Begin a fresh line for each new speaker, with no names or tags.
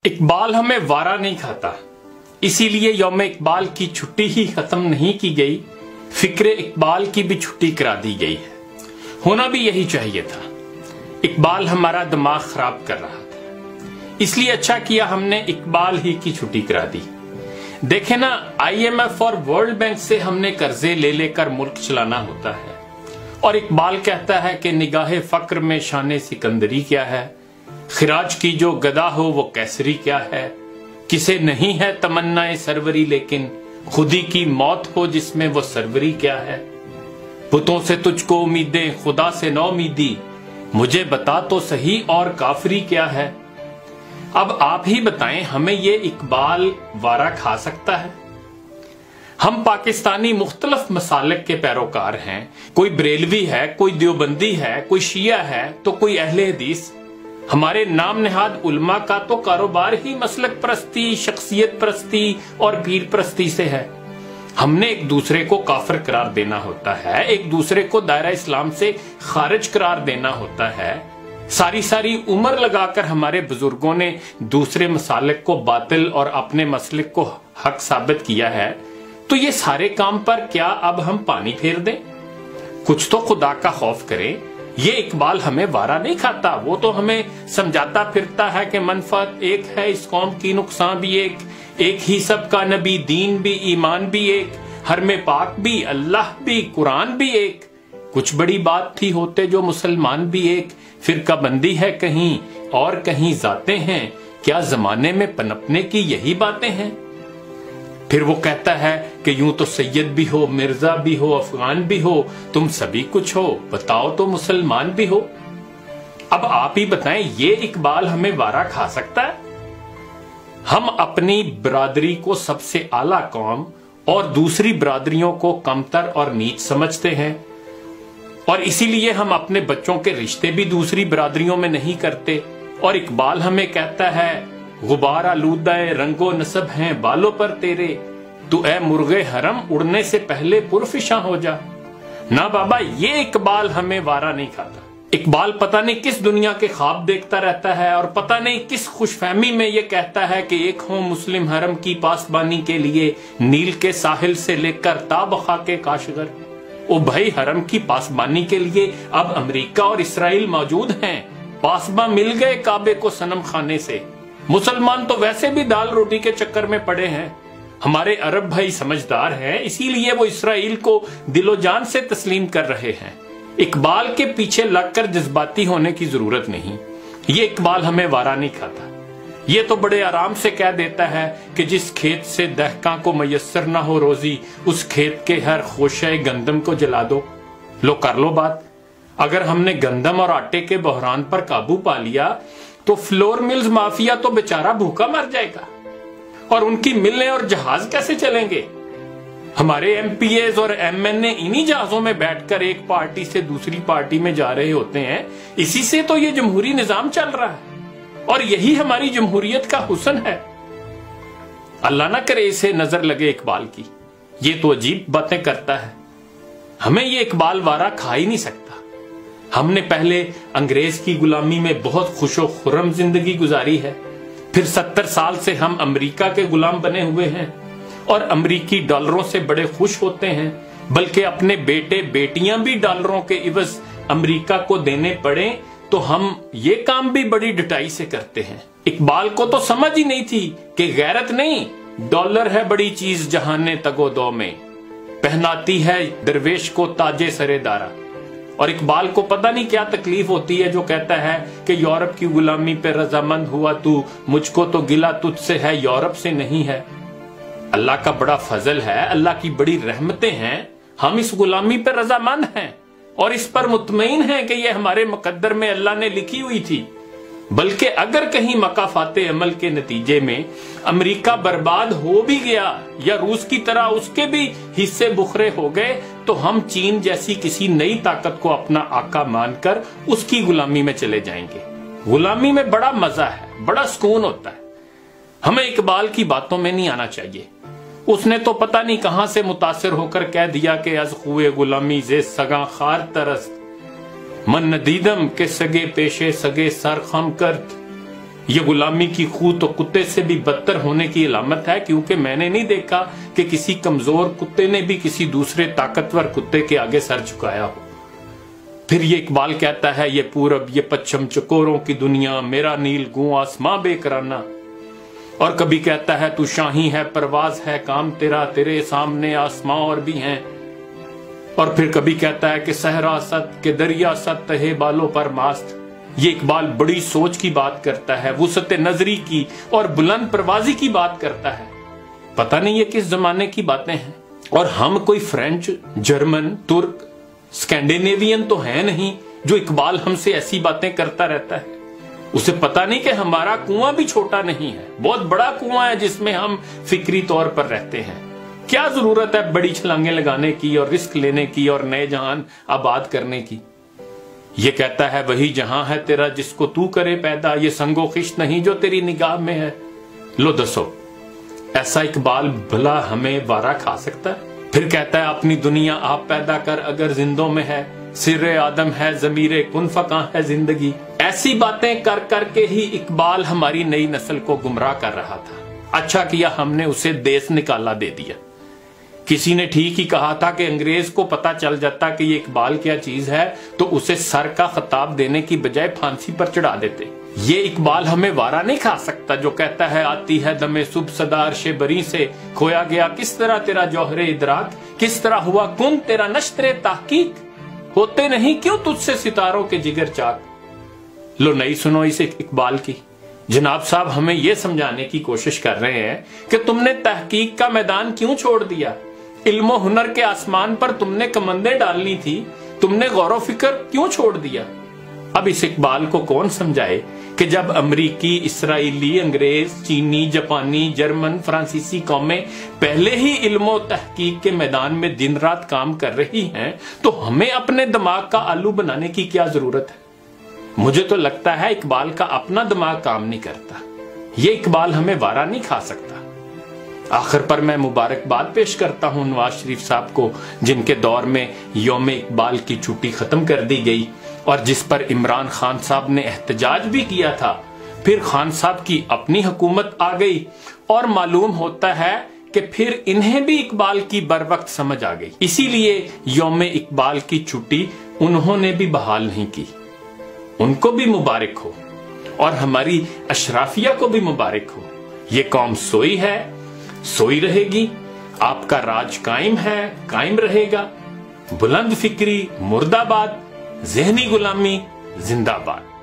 इकबाल हमें वारा नहीं खाता, इसीलिए यौम इकबाल की छुट्टी ही खत्म नहीं की गई, फिक्र इकबाल की भी छुट्टी करा दी गई है। होना भी यही चाहिए था। इकबाल हमारा दिमाग खराब कर रहा था, इसलिए अच्छा किया हमने इकबाल ही की छुट्टी करा दी। देखे ना, IMF और वर्ल्ड बैंक से हमने कर्जे ले लेकर मुल्क चलाना होता है, और इकबाल कहता है कि निगाहे फक्र में शान सिकंदरी क्या है, खिराज की जो गदा हो वो कैसरी क्या है, किसे नहीं है तमन्नाए सरवरी लेकिन खुदी की मौत हो जिसमें वो सरवरी क्या है। बुतों से तुझको उम्मीदें खुदा से नौ उम्मीदी, मुझे बता तो सही और काफरी क्या है। अब आप ही बताएं, हमें ये इकबाल वारा खा सकता है? हम पाकिस्तानी मुख्तलिफ मसालिक के पैरोकार हैं, कोई बरेलवी है, कोई देवबंदी है, कोई शिया है तो कोई अहले हदीस। हमारे नाम निहाद उल्मा का तो कारोबार ही मसलक परस्ती, शख्सियत परस्ती और पीर परस्ती से है। हमने एक दूसरे को काफिर करार देना होता है, एक दूसरे को दायरा इस्लाम से खारिज करार देना होता है। सारी सारी उम्र लगाकर हमारे बुजुर्गों ने दूसरे मसालिक को बातिल और अपने मसलिक को हक साबित किया है, तो ये सारे काम पर क्या अब हम पानी फेर दें? कुछ तो खुदा का खौफ करें। ये इकबाल हमें वारा नहीं खाता, वो तो हमें समझाता फिरता है कि मनफात एक है इस कौम की, नुकसान भी एक ही सबका नबी, दीन भी, ईमान भी एक, हर में पाक भी, अल्लाह भी, कुरान भी एक। कुछ बड़ी बात थी होते जो मुसलमान भी एक, फिरका बंदी है कहीं और कहीं जाते हैं, क्या जमाने में पनपने की यही बातें हैं। फिर वो कहता है कि यूं तो सैयद भी हो, मिर्जा भी हो, अफगान भी हो, तुम सभी कुछ हो, बताओ तो मुसलमान भी हो। अब आप ही बताएं, ये इकबाल हमें वारा खा सकता है? हम अपनी बिरादरी को सबसे आला कौम और दूसरी बिरादरियों को कमतर और नीच समझते हैं, और इसीलिए हम अपने बच्चों के रिश्ते भी दूसरी बिरादरियों में नहीं करते। और इकबाल हमें कहता है, गुबार आलूदा रंगो नसब हैं बालों पर तेरे, तू ए मुर्गे हरम उड़ने से पहले पुरफिशा हो जा। ना बाबा, ये इकबाल हमें वारा नहीं खाता। इकबाल पता नहीं किस दुनिया के ख्वाब देखता रहता है, और पता नहीं किस खुशफहमी में ये कहता है कि एक हो मुस्लिम हरम की पासबानी के लिए, नील के साहिल से लेकर ताबखा के काशगर। ओ भाई, हरम की पासबानी के लिए अब अमेरिका और इसराइल मौजूद हैं, पासबा मिल गए काबे को सनम खाने से। मुसलमान तो वैसे भी दाल रोटी के चक्कर में पड़े हैं। हमारे अरब भाई समझदार हैं, इसीलिए वो इसराइल को दिलो जान से तस्लीम कर रहे हैं। इकबाल के पीछे लगकर जज्बाती होने की जरूरत नहीं। ये इकबाल हमें वारा नहीं खाता। ये तो बड़े आराम से कह देता है कि जिस खेत से दहका को मयस्सर ना हो रोजी, उस खेत के हर खोशे गंदम को जला दो। लो कर लो बात। अगर हमने गंदम और आटे के बहरान पर काबू पा लिया तो फ्लोर मिल्स माफिया तो बेचारा भूखा मर जाएगा, और उनकी मिलें और जहाज कैसे चलेंगे? हमारे MPAs और MNA इन्हीं जहाजों में बैठकर एक पार्टी से दूसरी पार्टी में जा रहे होते हैं। इसी से तो ये जमहूरी निजाम चल रहा है, और यही हमारी जमहूरियत का हुस्न है। अल्लाह ना करे इसे नजर लगे इकबाल की, ये तो अजीब बातें करता है। हमें ये इकबाल वारा खा ही नहीं सकता। हमने पहले अंग्रेज की गुलामी में बहुत खुशो खुर्रम जिंदगी गुजारी है, फिर 70 साल से हम अमेरिका के गुलाम बने हुए हैं, और अमेरिकी डॉलरों से बड़े खुश होते हैं, बल्कि अपने बेटे बेटियां भी डॉलरों के इवज अमेरिका को देने पड़े तो हम ये काम भी बड़ी डटाई से करते हैं। इकबाल को तो समझ ही नहीं थी कि गैरत नहीं, डॉलर है बड़ी चीज जहाने तगो दो में, पहनाती है दरवेश को ताजे सरेदारा। और इकबाल को पता नहीं क्या तकलीफ होती है जो कहता है कि यूरोप की गुलामी पे रजामंद हुआ तू, मुझको तो गिला तुझसे है, यूरोप से नहीं है। अल्लाह का बड़ा फजल है, अल्लाह की बड़ी रहमतें हैं, हम इस गुलामी पे रजामंद हैं और इस पर मुतमईन हैं कि ये हमारे मुकद्दर में अल्लाह ने लिखी हुई थी। बल्कि अगर कहीं मकाफाते अमल के नतीजे में अमेरिका बर्बाद हो भी गया या रूस की तरह उसके भी हिस्से बुखरे हो गए, तो हम चीन जैसी किसी नई ताकत को अपना आका मानकर उसकी गुलामी में चले जाएंगे। गुलामी में बड़ा मजा है, बड़ा सुकून होता है। हमें इकबाल की बातों में नहीं आना चाहिए। उसने तो पता नहीं कहां से मुतासिर होकर कह दिया कि अज खुए गुलामी जे सगा खार तरस्त, मन नदीदम के सगे पेशे सगे सर खम करत। یہ غلامی کی خو تو کتے سے بھی بدتر ہونے کی علامت ہے، کیونکہ میں نے نہیں دیکھا کہ کسی کمزور کتے نے بھی کسی دوسرے طاقتور کتے کے آگے سر جھکایا ہو۔ پھر یہ اقبال کہتا ہے، یہ پورب یہ پچھم چکوروں کی دنیا، میرا نیل گوں آسماں بے کرانہ۔ اور کبھی کہتا ہے، تو شاہی ہے پرواز ہے کام تیرا، تیرے سامنے آسماں اور بھی ہیں۔ اور پھر کبھی کہتا ہے کہ صحرا ست کہ دریا ست تہے بالوں پر ماست۔ یہ اقبال بڑی سوچ کی بات کرتا ہے، وسعت نظری کی اور بلند پروازی کی بات کرتا ہے۔ پتہ نہیں یہ کس زمانے کی باتیں ہیں، اور ہم کوئی فرینچ، جرمن، ترک، اسکینڈینیوین تو ہیں نہیں جو اقبال ہم سے ایسی باتیں کرتا رہتا ہے۔ اسے پتہ نہیں کہ ہمارا کنواں بھی چھوٹا نہیں ہے، بہت بڑا کنواں ہے جس میں ہم فکری طور پر رہتے ہیں۔ کیا ضرورت ہے بڑی چھلانگیں لگانے کی اور رسک لینے کی اور نئے جہان آباد کرنے کی؟ یہ کہتا ہے، وہی جہاں ہے تیرا جس کو تو کرے پیدا، یہ سنگ و خشت نہیں جو تیری نگاہ میں ہے۔ لو دسو، ایسا اقبال بھلا ہمیں وارا کھا سکتا ہے؟ پھر کہتا ہے، اپنی دنیا آپ پیدا کر اگر زندوں میں ہے، سر آدم ہے ضمیر کن فکاں ہے زندگی۔ ایسی باتیں کر کر کے ہی اقبال ہماری نئی نسل کو گمراہ کر رہا تھا۔ اچھا کیا ہم نے اسے دیس نکالا دے دیا۔ کسی نے ٹھیک ہی کہا تھا کہ انگریز کو پتا چل جاتا کہ یہ اقبال کیا چیز ہے تو اسے سر کا خطاب دینے کی بجائے پھانسی پر چڑھا دیتے۔ یہ اقبال ہمیں وارا نہیں کھا سکتا جو کہتا ہے، آتی ہے دمے صبح صدا عرش بری سے، کھویا گیا کس طرح تیرا جوہر ادراک، کس طرح ہوا کن تیرا نشتر تحقیق، ہوتے نہیں کیوں تجھ سے ستاروں کے جگر چاک۔ لو نہیں سنو اس اقبال کی۔ جناب صاحب ہمیں یہ سمجھانے کی کوشش کر رہے ہیں کہ تم نے تحقیق کا میدان کیوں چھوڑ دیا، علم و ہنر کے آسمان پر تم نے کمندیں ڈالنی تھی، تم نے غور و فکر کیوں چھوڑ دیا؟ اب اس اقبال کو کون سمجھائے کہ جب امریکی، اسرائیلی، انگریز، چینی، جاپانی، جرمن، فرانسیسی قومیں پہلے ہی علم و تحقیق کے میدان میں دن رات کام کر رہی ہیں تو ہمیں اپنے دماغ کا آلو بنانے کی کیا ضرورت ہے؟ مجھے تو لگتا ہے اقبال کا اپنا دماغ کام نہیں کرتا۔ یہ اقبال ہمیں وارا نہیں کھا سکتا۔ آخر پر میں مبارکباد پیش کرتا ہوں نواز شریف صاحب کو، جن کے دور میں یوم اقبال کی چھٹی ختم کر دی گئی اور جس پر عمران خان صاحب نے احتجاج بھی کیا تھا۔ پھر خان صاحب کی اپنی حکومت آ گئی اور معلوم ہوتا ہے کہ پھر انہیں بھی اقبال کی بر وقت سمجھ آ گئی، اسی لیے یوم اقبال کی چھٹی انہوں نے بھی بحال نہیں کی۔ ان کو بھی مبارک ہو اور ہماری اشرافیہ کو بھی مبارک ہو۔ یہ قوم سوئی ہے، سوئی رہے گی، آپ کا راج قائم ہے، قائم رہے گا۔ بلند فکری مردہ باد، ذہنی غلامی زندہ باد۔